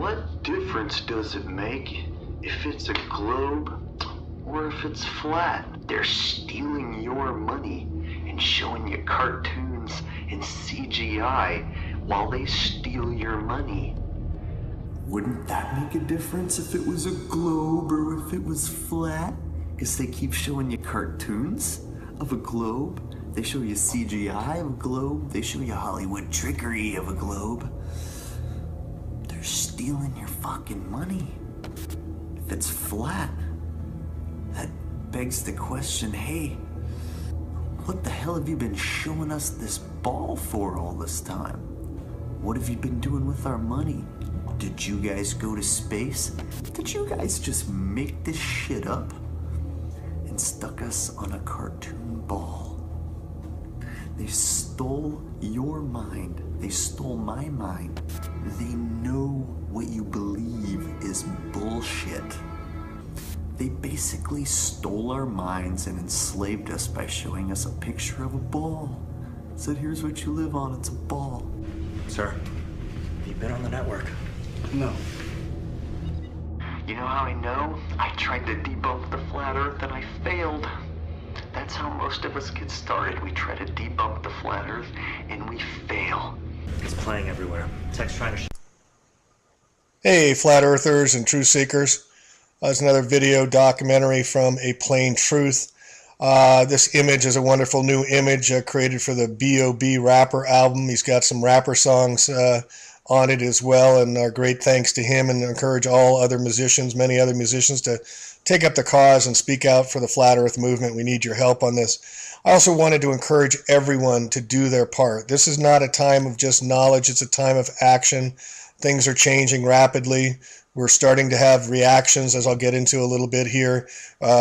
What difference does it make if it's a globe or if it's flat? They're stealing your money and showing you cartoons and CGI while they steal your money. Wouldn't that make a difference if it was a globe or if it was flat? Because they keep showing you cartoons of a globe. They show you CGI of a globe. They show you Hollywood trickery of a globe. They're stealing your fucking money. If it's flat, that begs the question, hey, what the hell have you been showing us this ball for all this time? What have you been doing with our money? Did you guys go to space? Did you guys just make this shit up and stuck us on a cartoon ball? They stole your mind. They stole my mind. They know what you believe is bullshit. They basically stole our minds and enslaved us by showing us a picture of a ball. Said, here's what you live on, it's a ball. Sir, have you been on the network? No. You know how I know? I tried to debunk the flat earth and I failed. That's how most of us get started. We try to debunk the flat earth and we fail. It's playing everywhere. Tech's trying to Hey, flat earthers and truth seekers. There's another video documentary from A Plain Truth. This image is a wonderful new image created for the B.O.B. rapper album. He's got some rapper songs on it as well, and our great thanks to him, and encourage all other musicians, many other musicians, to take up the cause and speak out for the flat earth movement. We need your help on this. I also wanted to encourage everyone to do their part. This is not a time of just knowledge, it's a time of action. Things are changing rapidly. We're starting to have reactions, as I'll get into a little bit here,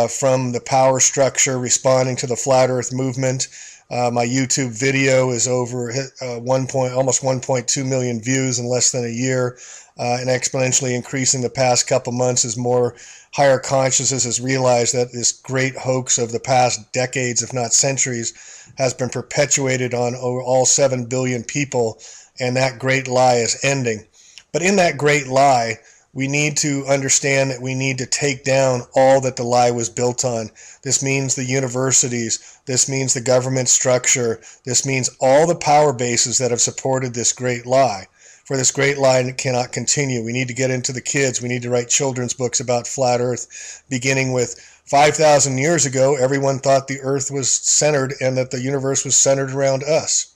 from the power structure responding to the flat earth movement. My YouTube video is over almost 1.2 million views in less than a year, and exponentially increasing the past couple months as more higher consciousness has realized that this great hoax of the past decades, if not centuries, has been perpetuated on all 7 billion people, and that great lie is ending. But in that great lie, we need to understand that we need to take down all that the lie was built on. This means the universities, this means the government structure, this means all the power bases that have supported this great lie. For this great lie cannot continue. We need to get into the kids. We need to write children's books about flat earth, beginning with 5,000 years ago, everyone thought the earth was centered and that the universe was centered around us.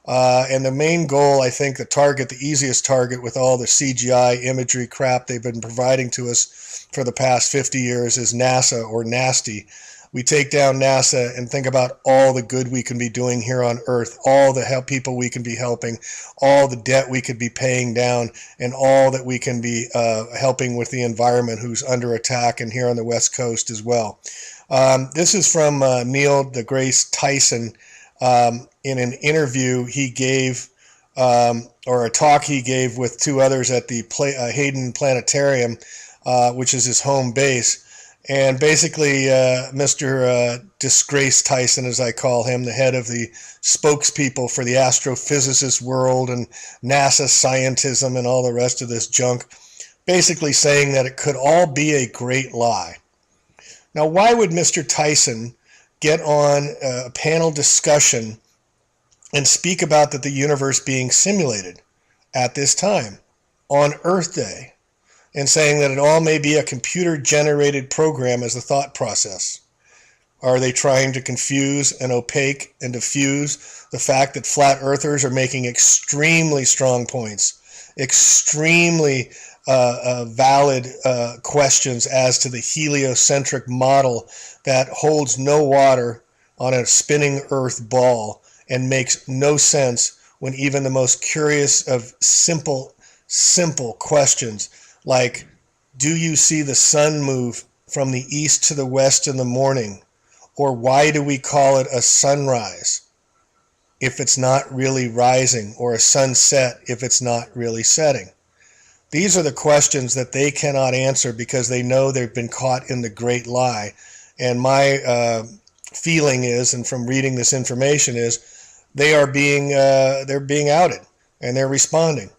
And the main goal, I think, the easiest target with all the CGI imagery crap they've been providing to us for the past 50 years is NASA, or NASTY. We take down NASA and think about all the good we can be doing here on Earth, all the people we can be helping, all the debt we could be paying down, and all that we can be helping with the environment who's under attack, and here on the West Coast as well. This is from Neil deGrasse Tyson. In an interview he gave, or a talk he gave with 2 others at the Hayden Planetarium, which is his home base. And basically, Mr. Disgrace Tyson, as I call him, the head of the spokespeople for the astrophysicist world and NASA scientism and all the rest of this junk, basically saying that it could all be a great lie. Now, why would Mr. Tyson get on a panel discussion and speak about that the universe being simulated at this time on Earth Day, and saying that it all may be a computer-generated program as the thought process? Are they trying to confuse and opaque and diffuse the fact that flat earthers are making extremely strong points, extremely valid questions as to the heliocentric model that holds no water on a spinning earth ball and makes no sense when even the most curious of simple questions like, do you see the sun move from the east to the west in the morning? Or why do we call it a sunrise if it's not really rising, or a sunset if it's not really setting? These are the questions that they cannot answer because they know they've been caught in the great lie. And my feeling is, and from reading this information, is they're being outed and they're responding.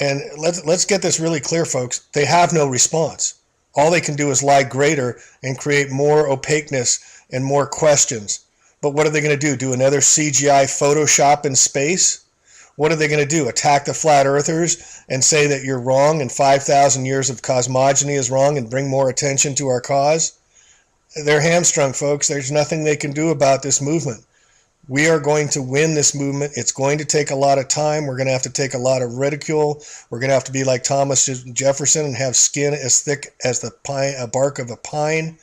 And let's get this really clear, folks. They have no response. All they can do is lie greater and create more opaqueness and more questions. But what are they going to do? Do another CGI Photoshop in space? What are they going to do? Attack the flat earthers and say that you're wrong and 5,000 years of cosmogony is wrong and bring more attention to our cause? They're hamstrung, folks. There's nothing they can do about this movement. We are going to win this movement. It's going to take a lot of time. We're going to have to take a lot of ridicule. We're going to have to be like Thomas Jefferson and have skin as thick as the bark of a pine.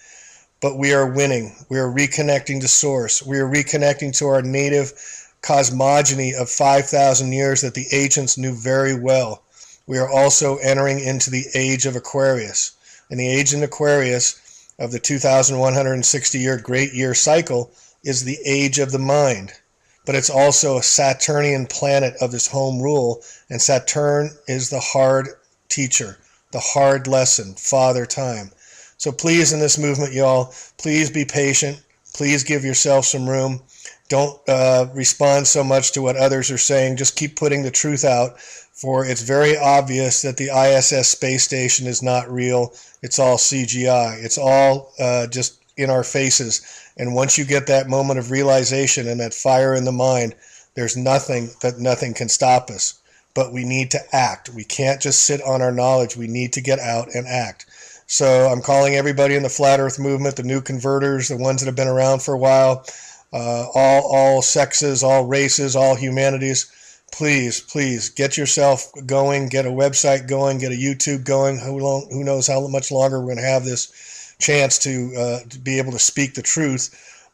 But we are winning. We are reconnecting to source. We are reconnecting to our native cosmogony of 5,000 years that the ancients knew very well. We are also entering into the age of Aquarius. And the age in Aquarius of the 2,160-year great year cycle is the age of the mind. But it's also a Saturnian planet of his home rule, and Saturn is the hard teacher, the hard lesson, father time. So please, in this movement, y'all, please be patient. Please give yourself some room. Don't respond so much to what others are saying. Just keep putting the truth out, for it's very obvious that the ISS space station is not real. It's all CGI. It's all just in our faces. And once you get that moment of realization and that fire in the mind, there's nothing can stop us. But we need to act. We can't just sit on our knowledge. We need to get out and act. So I'm calling everybody in the Flat Earth movement, the new converters, the ones that have been around for a while, all sexes, all races, all humanities. Please get yourself going, get a website going, get a YouTube going. Who knows how much longer we're going to have this chance to be able to speak the truth.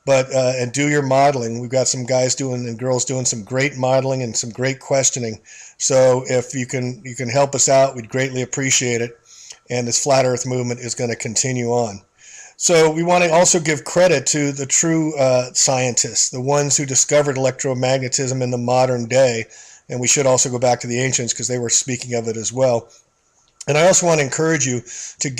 But and do your modeling. We've got some guys doing and girls doing some great modeling and some great questioning. So if you can help us out, we'd greatly appreciate it. And this Flat Earth movement is going to continue on. So we want to also give credit to the true scientists, the ones who discovered electromagnetism in the modern day. And we should also go back to the ancients because they were speaking of it as well. And I also want to encourage you to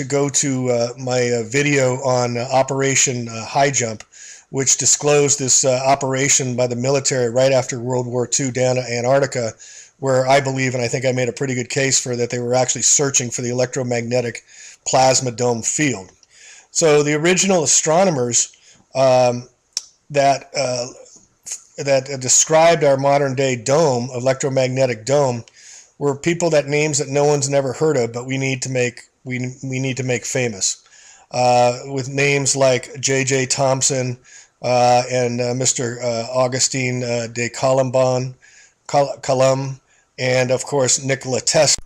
go to my video on Operation High Jump, which disclosed this operation by the military right after World War II down to Antarctica, where I believe, and I think I made a pretty good case for that, they were actually searching for the electromagnetic plasma dome field. So the original astronomers that described our modern day dome, electromagnetic dome, were people that names that no one's never heard of, but we need to make famous, with names like J.J. Thomson and Mr. Augustine de Coulomb, and of course Nikola Tesla.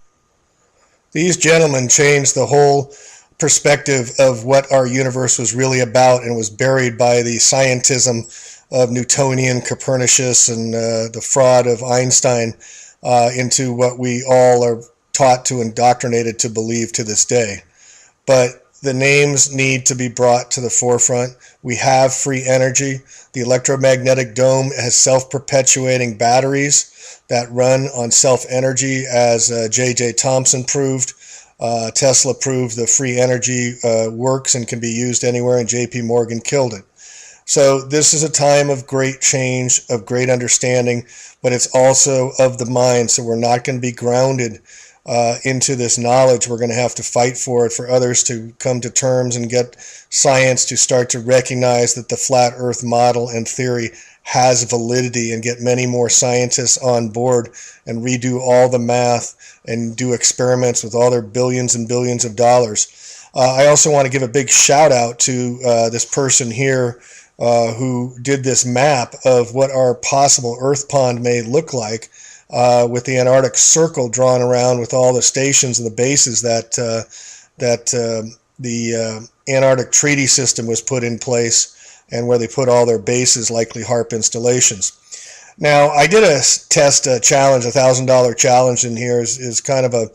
These gentlemen changed the whole perspective of what our universe was really about, and was buried by the scientism of Newtonian Copernicus and the fraud of Einstein into what we all are taught to, indoctrinated to believe to this day. But the names need to be brought to the forefront. We have free energy. The electromagnetic dome has self-perpetuating batteries that run on self-energy, as J.J. Thomson proved. Tesla proved the free energy works and can be used anywhere, and J.P. Morgan killed it. So this is a time of great change, of great understanding, but it's also of the mind. So we're not going to be grounded into this knowledge. We're going to have to fight for it, for others to come to terms and get science to start to recognize that the flat earth model and theory has validity, and get many more scientists on board and redo all the math and do experiments with all their billions and billions of dollars. I also want to give a big shout out to this person here who did this map of what our possible Earth pond may look like, with the Antarctic Circle drawn around with all the stations and the bases that the Antarctic Treaty System was put in place, and where they put all their bases, likely HAARP installations. Now, I did a test challenge, $1,000 challenge in here is kind of a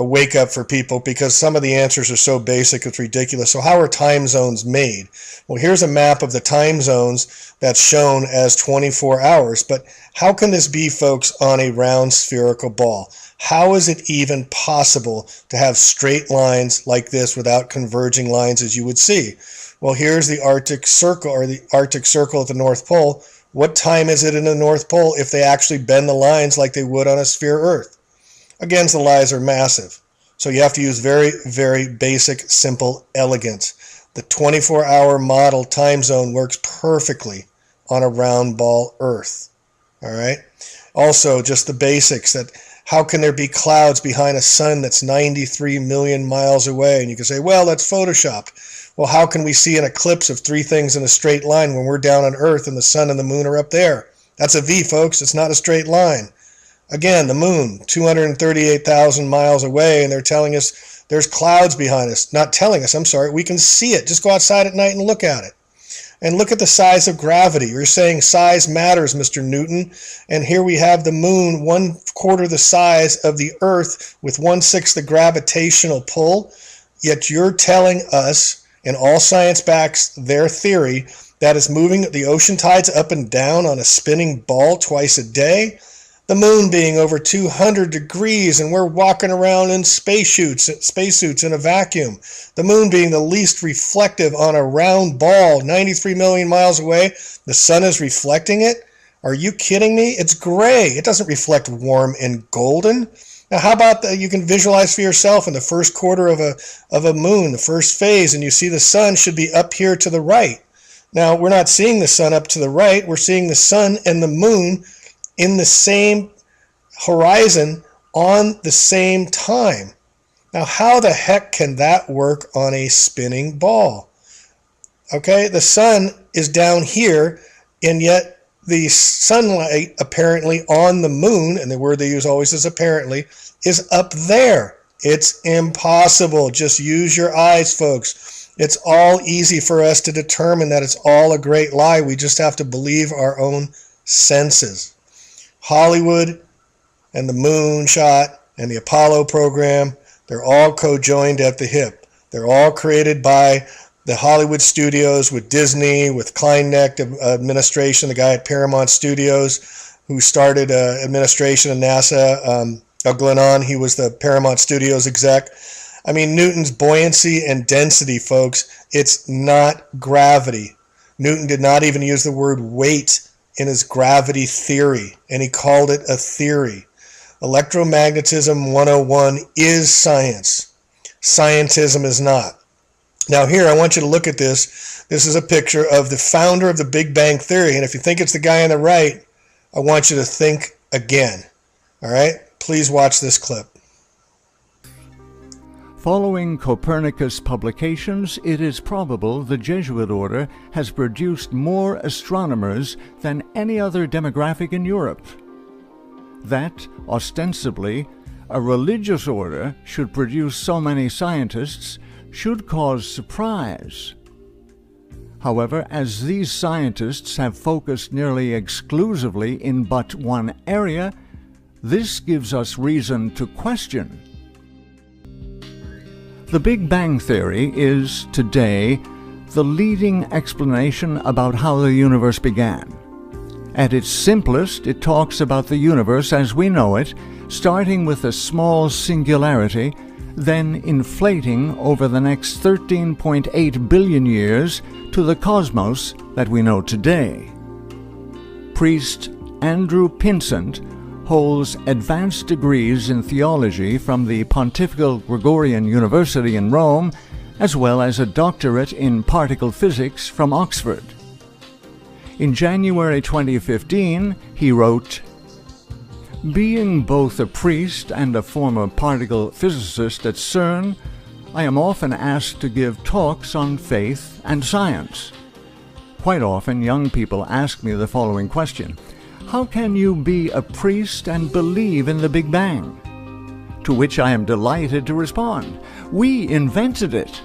wake up for people, because some of the answers are so basic it's ridiculous. So how are time zones made? Well, here's a map of the time zones that's shown as 24 hours. But how can this be, folks, on a round spherical ball? How is it even possible to have straight lines like this without converging lines as you would see? Well, here's the Arctic Circle, or the Arctic Circle at the North Pole. What time is it in the North Pole if they actually bend the lines like they would on a sphere Earth? Again, the lies are massive. So you have to use very, very basic, simple elegance. The 24-hour model time zone works perfectly on a round ball Earth. All right? Also, just the basics that how can there be clouds behind a sun that's 93 million miles away? And you can say, well, that's photoshopped. Well, how can we see an eclipse of three things in a straight line when we're down on Earth and the sun and the moon are up there? That's a V, folks. It's not a straight line. Again, the moon, 238,000 miles away, and they're telling us there's clouds behind us. Not telling us, I'm sorry. We can see it. Just go outside at night and look at it. And look at the size of gravity. You're saying size matters, Mr. Newton. And here we have the moon 1/4 the size of the Earth with 1/6 the gravitational pull. Yet you're telling us, and all science backs their theory, that is moving the ocean tides up and down on a spinning ball twice a day. The moon being over 200 degrees and we're walking around in spacesuits in a vacuum. The moon being the least reflective on a round ball 93 million miles away. The sun is reflecting it? Are you kidding me? It's gray. It doesn't reflect warm and golden. Now how about you can visualize for yourself in the first quarter of a moon, the first phase, and you see the sun should be up here to the right. Now we're not seeing the sun up to the right. We're seeing the sun and the moon in the same horizon on the same time. Now, how the heck can that work on a spinning ball? Okay, the sun is down here, and yet the sunlight apparently on the moon, and the word they use always is apparently, is up there. It's impossible. Just use your eyes, folks. It's all easy for us to determine that it's all a great lie. We just have to believe our own senses. Hollywood and the moon shot and the Apollo program, they're all co-joined at the hip. They're all created by the Hollywood studios with Disney, with Kleineck administration, the guy at Paramount Studios who started administration of NASA, Glenn, he was the Paramount Studios exec. I mean, Newton's buoyancy and density, folks, it's not gravity. Newton did not even use the word weight in his gravity theory, and he called it a theory. Electromagnetism 101 is science. Scientism is not. Now here, I want you to look at this. This is a picture of the founder of the Big Bang Theory, and if you think it's the guy on the right, I want you to think again. All right? Please watch this clip. Following Copernicus publications, it is probable the Jesuit order has produced more astronomers than any other demographic in Europe. That, ostensibly, a religious order should produce so many scientists should cause surprise. However, as these scientists have focused nearly exclusively in but one area, this gives us reason to question. The Big Bang Theory is, today, the leading explanation about how the universe began. At its simplest, it talks about the universe as we know it, starting with a small singularity, then inflating over the next 13.8 billion years to the cosmos that we know today. Priest Andrew Pinsent holds advanced degrees in theology from the Pontifical Gregorian University in Rome, as well as a doctorate in particle physics from Oxford. In January 2015, he wrote, "Being both a priest and a former particle physicist at CERN, I am often asked to give talks on faith and science. Quite often, young people ask me the following question: how can you be a priest and believe in the Big Bang? To which I am delighted to respond, we invented it.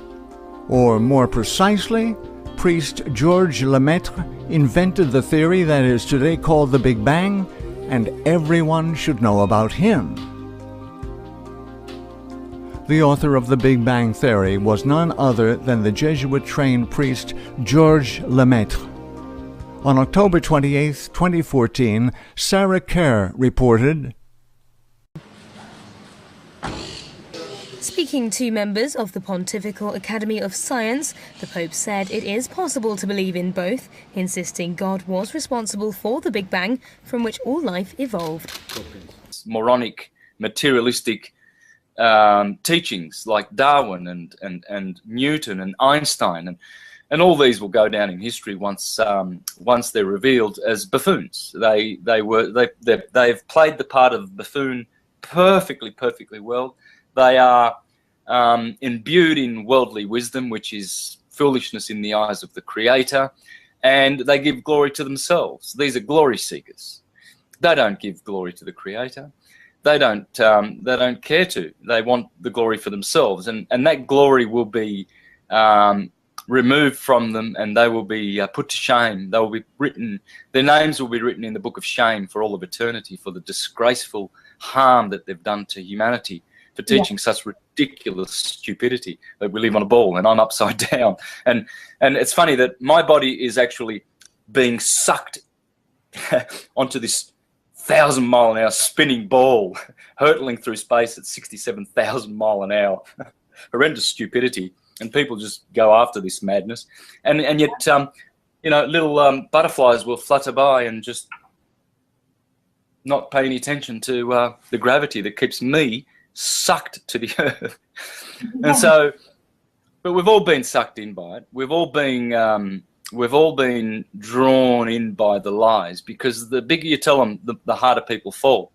Or more precisely, priest Georges Lemaitre invented the theory that is today called the Big Bang, and everyone should know about him." The author of the Big Bang Theory was none other than the Jesuit-trained priest Georges Lemaitre. On October 28, 2014, Sarah Kerr reported, Speaking to members of the Pontifical Academy of Science, the Pope said it is possible to believe in both, insisting God was responsible for the Big Bang from which all life evolved. Moronic materialistic teachings like Darwin and Newton and Einstein, and all these will go down in history once they're revealed as buffoons. They've played the part of buffoon perfectly well. They are imbued in worldly wisdom, which is foolishness in the eyes of the Creator, and they give glory to themselves. These are glory seekers. They don't give glory to the Creator. They don't care to. They want the glory for themselves, and that glory will be removed from them, and they will be put to shame. They will be written. Their names will be written in the book of shame for all of eternity for the disgraceful harm that they've done to humanity for teaching such ridiculous stupidity that we live on a ball and I'm upside down. And it's funny that my body is actually being sucked onto this 1,000-mile-an-hour spinning ball hurtling through space at 67,000 mile an hour. Horrendous stupidity, and people just go after this madness. And yet, little butterflies will flutter by and just not pay any attention to the gravity that keeps me sucked to the earth. And so, but we've all been sucked in by it. We've all been drawn in by the lies, because the bigger you tell them, the harder people fall.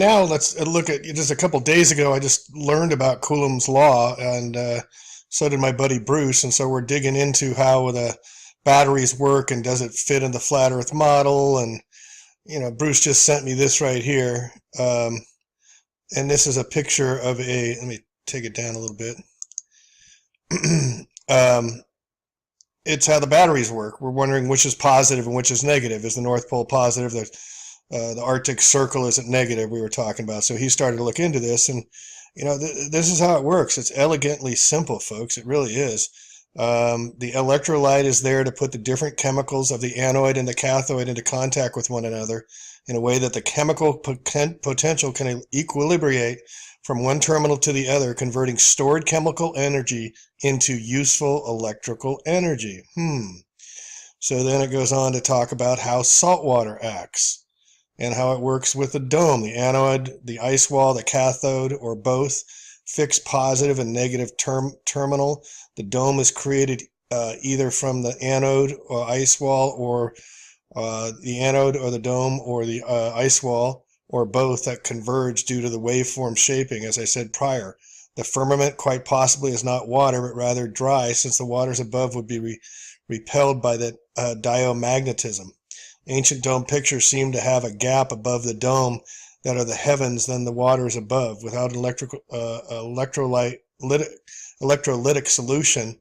now let's look at, just a couple days ago, I just learned about Coulomb's law, and so did my buddy Bruce, and so we're digging into how the batteries work and does it fit in the flat earth model. And Bruce just sent me this right here, and this is a picture of let me take it down a little bit. It's how the batteries work. We're wondering which is positive and which is negative. Is the North Pole positive? The Arctic Circle isn't negative, we were talking about. So he started to look into this, and this is how it works. It's elegantly simple, folks. It really is. The electrolyte is there to put the different chemicals of the anode and the cathode into contact with one another in a way that the chemical potential can equilibrate from one terminal to the other, converting stored chemical energy into useful electrical energy. So then it goes on to talk about how salt water acts and how it works with the dome, the anode, the ice wall, the cathode, or both, fixed positive and negative terminal. The dome is created either from the anode or ice wall, or the anode or the dome or the ice wall, or both, that converge due to the waveform shaping. As I said prior, the firmament quite possibly is not water, but rather dry, since the waters above would be repelled by the diamagnetism. Ancient dome pictures seem to have a gap above the dome that are the heavens than the waters above. Without electrolytic solution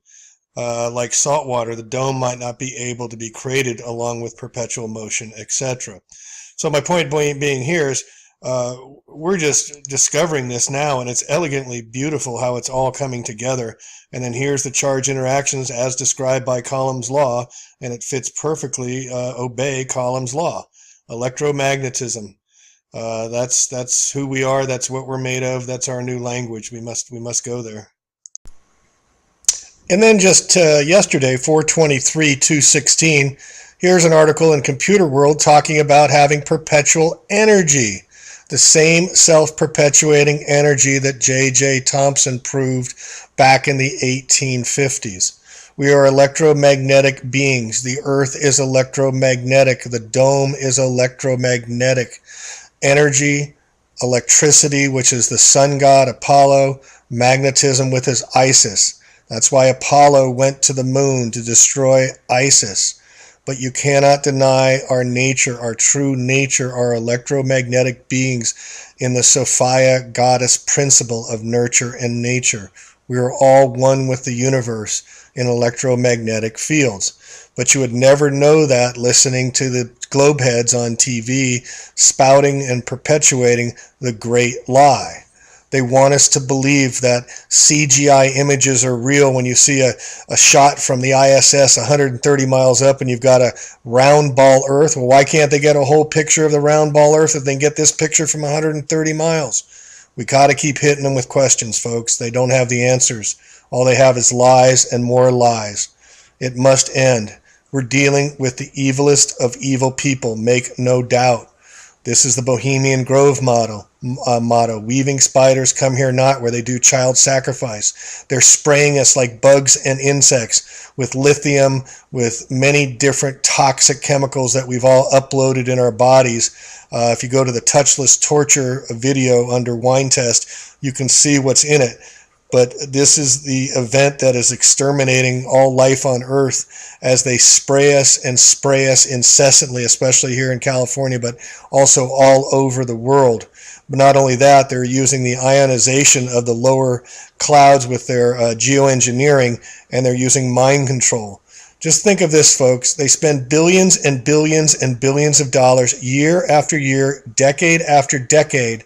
like salt water, the dome might not be able to be created along with perpetual motion, etc. So my point being here is we're just discovering this now, and it's elegantly beautiful how it's all coming together. And then here's the charge interactions as described by Coulomb's law, and it fits perfectly, obey Coulomb's law. Electromagnetism. That's who we are. That's what we're made of. That's our new language. We must go there. And then just yesterday, 4/23/216, here's an article in Computer World talking about having perpetual energy, the same self-perpetuating energy that J.J. Thomson proved back in the 1850s. We are electromagnetic beings. The Earth is electromagnetic. The dome is electromagnetic. Energy, electricity, which is the sun god Apollo, magnetism with his Isis. That's why Apollo went to the moon, to destroy ISIS. But you cannot deny our nature, our true nature, our electromagnetic beings in the Sophia goddess principle of nurture and nature. We are all one with the universe in electromagnetic fields. But you would never know that listening to the globeheads on TV spouting and perpetuating the great lie. They want us to believe that CGI images are real when you see a shot from the ISS 130 miles up and you've got a round ball Earth. Well, why can't they get a whole picture of the round ball Earth if they can get this picture from 130 miles? We got to keep hitting them with questions, folks. They don't have the answers. All they have is lies and more lies. It must end. We're dealing with the evilest of evil people, make no doubt. This is the Bohemian Grove motto. Weaving spiders come here not, where they do child sacrifice. They're spraying us like bugs and insects with lithium, with many different toxic chemicals that we've all uploaded in our bodies. If you go to the touchless torture video under wine test, you can see what's in it. But this is the event that is exterminating all life on Earth as they spray us incessantly, especially here in California, but also all over the world. But not only that, they're using the ionization of the lower clouds with their geoengineering, and they're using mind control. Just think of this, folks. They spend billions and billions and billions of dollars year after year, decade after decade,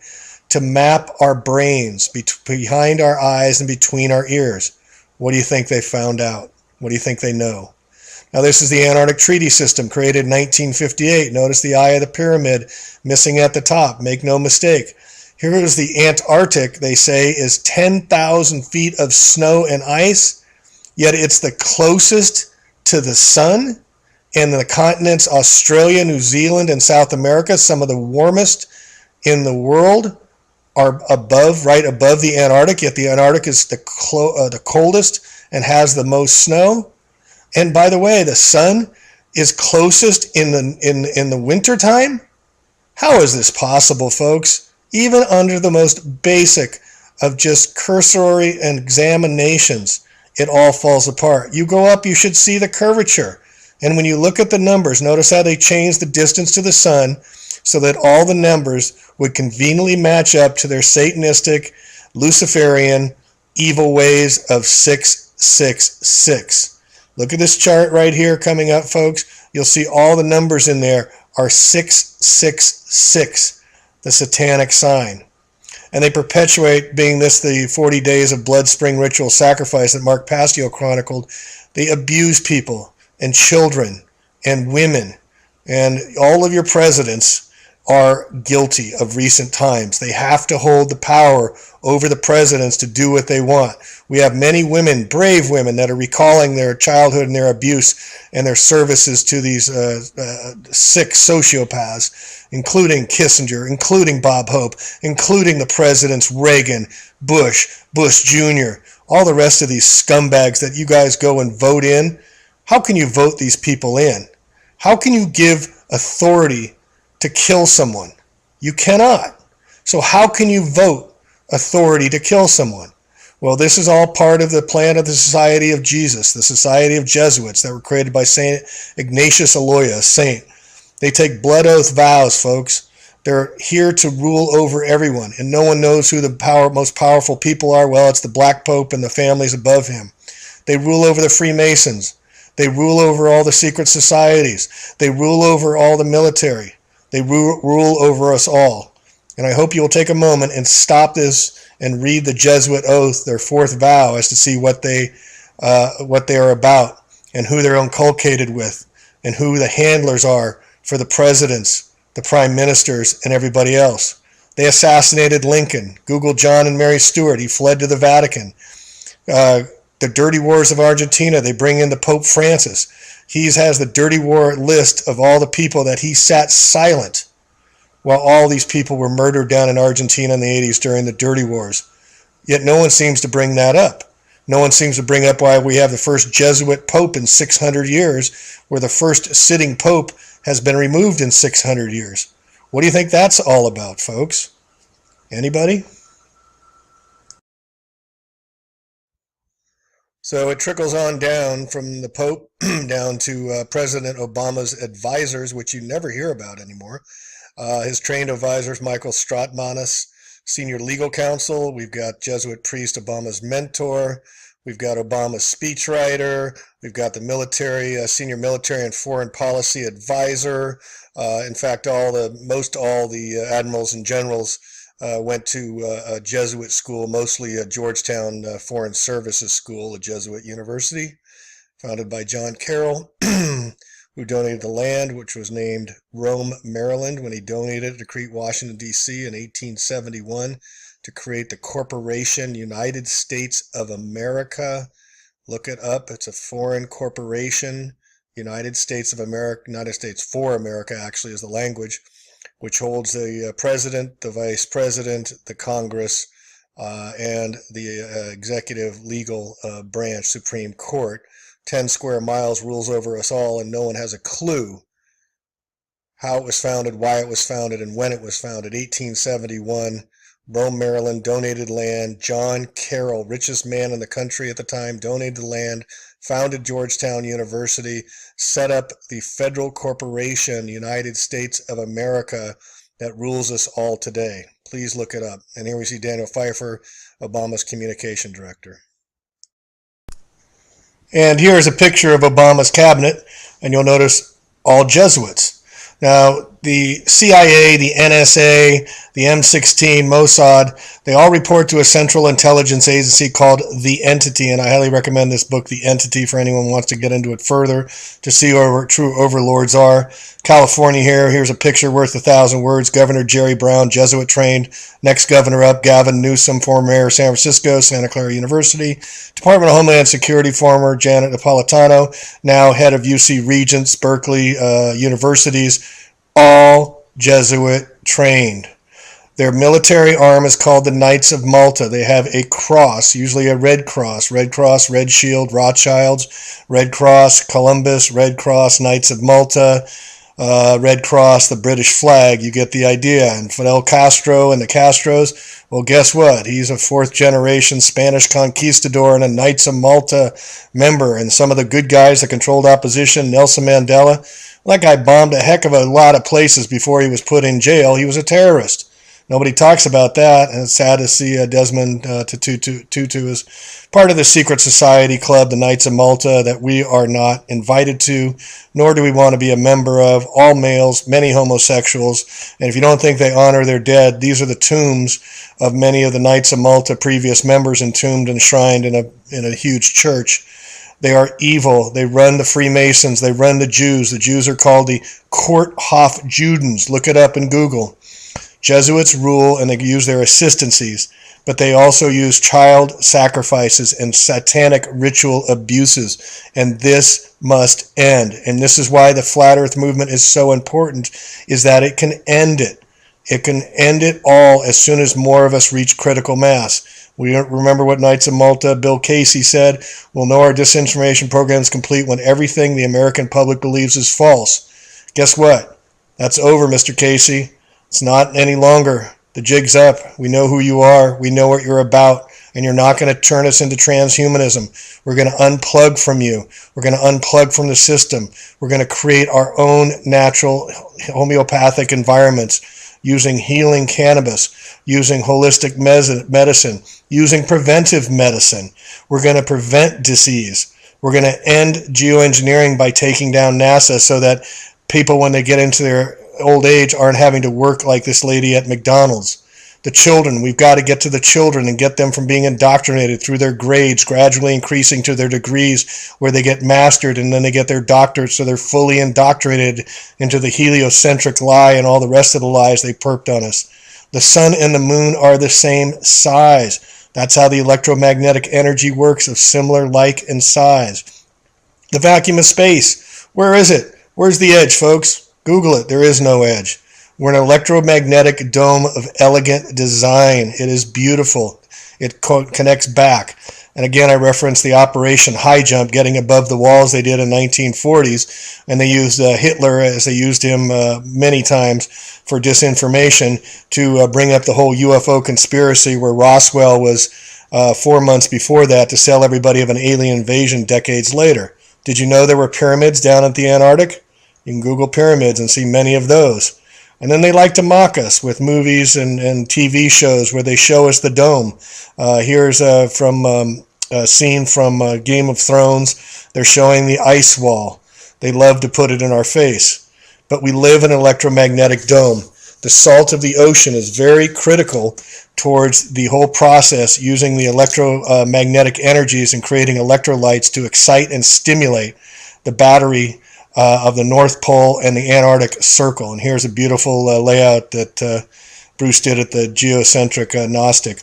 to map our brains behind our eyes and between our ears. What do you think they found out? What do you think they know? Now, this is the Antarctic Treaty System, created in 1958. Notice the eye of the pyramid missing at the top. Make no mistake. Here is the Antarctic, they say, is 10,000 feet of snow and ice, yet it's the closest to the sun. And the continents Australia, New Zealand, and South America, some of the warmest in the world, are right above the Antarctic, yet the Antarctic is the coldest and has the most snow. And by the way, the sun is closest in the winter time. How is this possible, folks? Even under the most basic of just cursory examinations, it all falls apart. You go up, you should see the curvature. And when you look at the numbers, notice how they changed the distance to the sun so that all the numbers would conveniently match up to their Satanistic, Luciferian, evil ways of 666. Look at this chart right here coming up, folks. You'll see all the numbers in there are 666, the satanic sign. And they perpetuate, being this the 40 days of blood spring ritual sacrifice that Mark Pastio chronicled, they abuse people and children and women. And all of your presidents are guilty of recent times. They have to hold the power over the presidents to do what they want. We have many women, brave women, that are recalling their childhood and their abuse and their services to these sick sociopaths, including Kissinger, including Bob Hope, including the presidents Reagan, Bush Jr., all the rest of these scumbags that you guys go and vote in. How can you vote these people in? How can you give authority to kill someone? You cannot. So how can you vote authority to kill someone? Well, this is all part of the plan of the Society of Jesus, the Society of Jesuits that were created by St. Ignatius Loyola, a saint. They take blood oath vows, folks. They're here to rule over everyone, and no one knows who the most powerful people are. Well, it's the Black Pope and the families above him. They rule over the Freemasons. They rule over all the secret societies. They rule over all the military. They rule over us all. And I hope you'll take a moment and stop this and read the Jesuit oath, their fourth vow, as to see what they are about and who they're inculcated with and who the handlers are for the presidents, the prime ministers, and everybody else. They assassinated Lincoln. Google John and Mary Stuart. He fled to the Vatican. The dirty wars of Argentina, they bring in the Pope Francis. He has the dirty war list of all the people that he sat silent while all these people were murdered down in Argentina in the 80s during the dirty wars. Yet no one seems to bring that up. No one seems to bring up why we have the first Jesuit Pope in 600 years, where the first sitting Pope has been removed in 600 years. What do you think that's all about, folks? Anybody? So it trickles on down from the Pope down to President Obama's advisors, which you never hear about anymore. His trained advisors, Michael Strautmanis, senior legal counsel. We've got Jesuit priest, Obama's mentor. We've got Obama's speechwriter. We've got the military, senior military and foreign policy advisor. In fact, most all the admirals and generals went to a Jesuit school, mostly a Georgetown Foreign Services School, a Jesuit university, founded by John Carroll, who donated the land, which was named Rome, Maryland, when he donated it to Crete, Washington, D.C. in 1871 to create the Corporation United States of America. Look it up. It's a foreign corporation, United States of America, United States for America, actually, is the language, which holds the president, the vice president, the Congress, and the executive legal branch, Supreme Court. 10 square miles rules over us all, and no one has a clue how it was founded, why it was founded, and when it was founded. 1871, Rome, Maryland, donated land. John Carroll, richest man in the country at the time, donated the land, founded Georgetown University, set up the Federal Corporation, United States of America, that rules us all today. Please look it up. And here we see Daniel Pfeiffer, Obama's communication director. And here's a picture of Obama's cabinet, and you'll notice all Jesuits. Now, the CIA, the NSA, the M16, Mossad, they all report to a central intelligence agency called The Entity, and I highly recommend this book, The Entity, for anyone who wants to get into it further to see who true overlords are. California here's a picture worth 1,000 words. Governor Jerry Brown, Jesuit trained. Next governor up, Gavin Newsom, former mayor of San Francisco, Santa Clara University. Department of Homeland Security, former Janet Napolitano, now head of UC Regents, Berkeley universities, all Jesuit trained. Their military arm is called the Knights of Malta. They have a cross, usually a red cross, Red Shield, Rothschilds, Red Cross, Columbus, Red Cross, Knights of Malta. Red Cross, the British flag. You get the idea. And Fidel Castro and the Castros, well, guess what? He's a fourth-generation Spanish conquistador and a Knights of Malta member. And some of the good guys that controlled opposition, Nelson Mandela, well, that guy bombed a heck of a lot of places before he was put in jail. He was a terrorist. Nobody talks about that, and it's sad to see Desmond Tutu is part of the secret society club, the Knights of Malta, that we are not invited to, nor do we want to be a member of. All males, many homosexuals, and if you don't think they honor their dead, these are the tombs of many of the Knights of Malta previous members entombed and enshrined in a huge church. They are evil. They run the Freemasons. They run the Jews. The Jews are called the Korthof Judens. Look it up in Google. Jesuits rule and they use their assistancies, but they also use child sacrifices and satanic ritual abuses, and this must end. And this is why the Flat Earth movement is so important, is that it can end it. It can end it all as soon as more of us reach critical mass. We remember what Knights of Malta, Bill Casey said, we'll know our disinformation program is complete when everything the American public believes is false. Guess what? That's over, Mr. Casey. It's not any longer. The jig's up. We know who you are. We know what you're about. And you're not going to turn us into transhumanism. We're going to unplug from you. We're going to unplug from the system. We're going to create our own natural homeopathic environments using healing cannabis, using holistic medicine, using preventive medicine. We're going to prevent disease. We're going to end geoengineering by taking down NASA so that people, when they get into their old age, aren't having to work like this lady at McDonald's. The children, we've got to get to the children and get them from being indoctrinated through their grades, gradually increasing to their degrees where they get mastered and then they get their doctorates, so they're fully indoctrinated into the heliocentric lie and all the rest of the lies they perped on us. The sun and the moon are the same size. That's how the electromagnetic energy works, of similar, like, and size. The vacuum of space, where is it? Where's the edge, folks? Google it. There is no edge. We're an electromagnetic dome of elegant design. It is beautiful. It connects back. And again, I referenced the Operation High Jump, getting above the walls they did in 1940s. And they used Hitler, as they used him many times, for disinformation to bring up the whole UFO conspiracy, where Roswell was 4 months before that to sell everybody of an alien invasion decades later. Did you know there were pyramids down at the Antarctic? You can Google pyramids and see many of those. And then they like to mock us with movies and TV shows where they show us the dome. Here's from a scene from Game of Thrones. They're showing the ice wall. They love to put it in our face. But we live in an electromagnetic dome. The salt of the ocean is very critical towards the whole process, using the electromagnetic energies and creating electrolytes to excite and stimulate the battery of the North Pole and the Antarctic Circle. And here's a beautiful layout that Bruce did at the Geocentric Gnostic.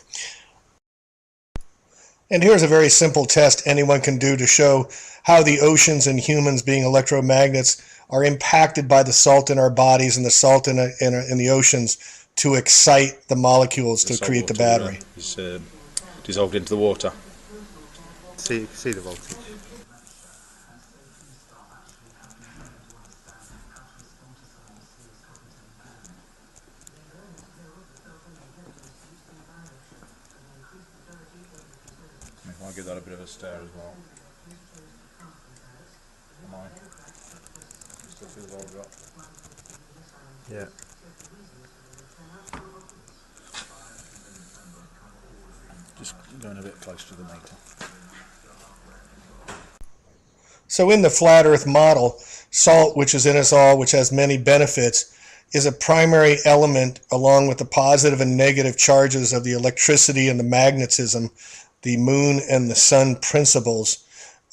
And here's a very simple test anyone can do to show how the oceans and humans, being electromagnets, are impacted by the salt in our bodies and the salt in the oceans to excite the molecules to create the battery. Is dissolved into the water. See the voltage. I'll give that a bit of a stir as well. Mine. Still see the voltage up? Yeah. Just going a bit close to the meter. So in the flat earth model, salt, which is in us all, which has many benefits, is a primary element along with the positive and negative charges of the electricity and the magnetism, the moon and the sun principles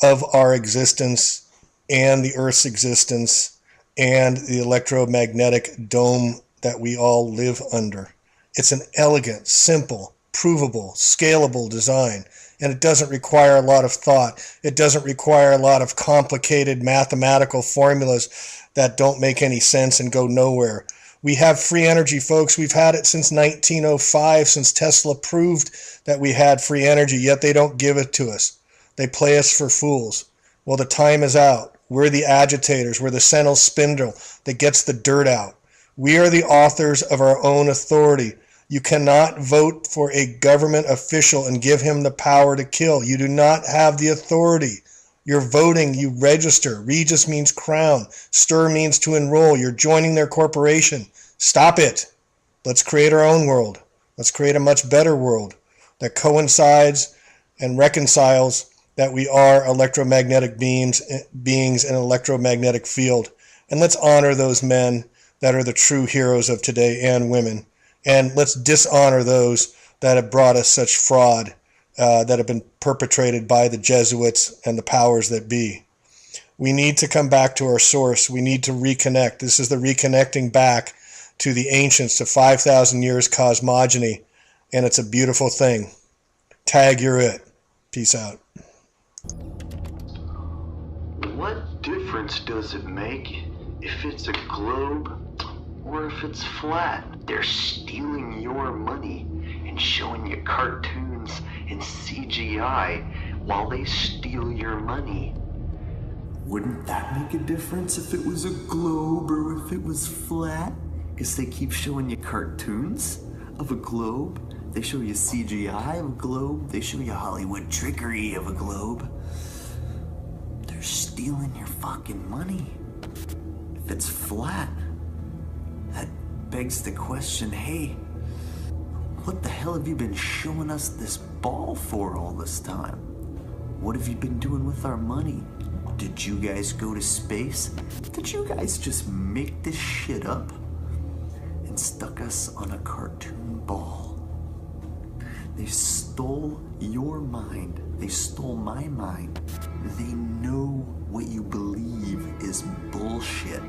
of our existence and the Earth's existence and the electromagnetic dome that we all live under. It's an elegant, simple, provable, scalable design, and it doesn't require a lot of thought. It doesn't require a lot of complicated mathematical formulas that don't make any sense and go nowhere. We have free energy, folks. We've had it since 1905, since Tesla proved that we had free energy, yet they don't give it to us. They play us for fools. Well, the time is out. We're the agitators. We're the senile spindle that gets the dirt out. We are the authors of our own authority. You cannot vote for a government official and give him the power to kill. You do not have the authority. You're voting, you register. Regis means crown. Stir means to enroll. You're joining their corporation. Stop it. Let's create our own world. Let's create a much better world that coincides and reconciles that we are electromagnetic beings in an electromagnetic field. And let's honor those men that are the true heroes of today and women. And let's dishonor those that have brought us such fraud that have been perpetrated by the Jesuits and the powers that be. We need to come back to our source. We need to reconnect. This is the reconnecting back to the ancients, to 5,000 years cosmogony. And it's a beautiful thing. Tag, you're it. Peace out. What difference does it make if it's a globe or if it's flat? They're stealing your money and showing you cartoons and CGI while they steal your money. Wouldn't that make a difference if it was a globe or if it was flat? Because they keep showing you cartoons of a globe. They show you CGI of a globe. They show you Hollywood trickery of a globe. They're stealing your fucking money. If it's flat, that begs the question, hey, what the hell have you been showing us this ball for all this time? What have you been doing with our money? Did you guys go to space? Did you guys just make this shit up and stuck us on a cartoon ball? They stole your mind. They stole my mind. They know what you believe is bullshit.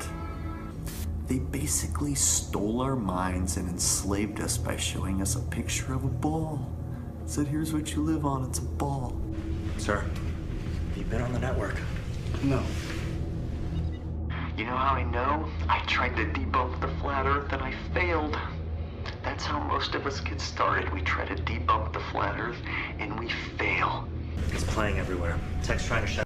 They basically stole our minds and enslaved us by showing us a picture of a ball. Said, here's what you live on, it's a ball. Sir, have you been on the network? No. You know how I know? I tried to debunk the flat earth and I failed. That's how most of us get started. We try to debunk the flat earth and we fail. It's playing everywhere. Tech's trying to shut